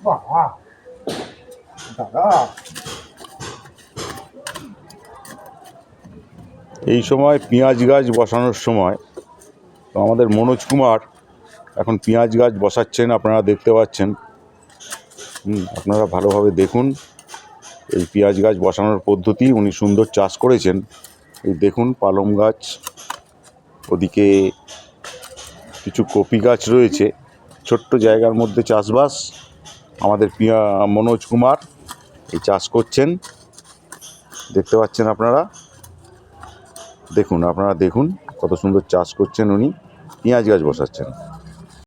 বাবা দাদা, এই সময় পেঁয়াজ গাছ বসানোর সময়। তো আমাদের মনোজ কুমার এখন পেঁয়াজ গাছ বসাচ্ছেন, আপনারা দেখতে পাচ্ছেন। আপনারা ভালোভাবে দেখুন এই পেঁয়াজ গাছ বসানোর পদ্ধতি। উনি সুন্দর চাষ করেছেন। এই দেখুন পালং গাছ, ওদিকে কিছু কপি গাছ রয়েছে। ছোট্ট জায়গার মধ্যে চাষবাস। আমাদের মনোজ কুমার এই চাষ করছেন, দেখতে পাচ্ছেন আপনারা। দেখুন, আপনারা দেখুন কত সুন্দর চাষ করছেন উনি, পেঁয়াজ গাছ বসাচ্ছেন।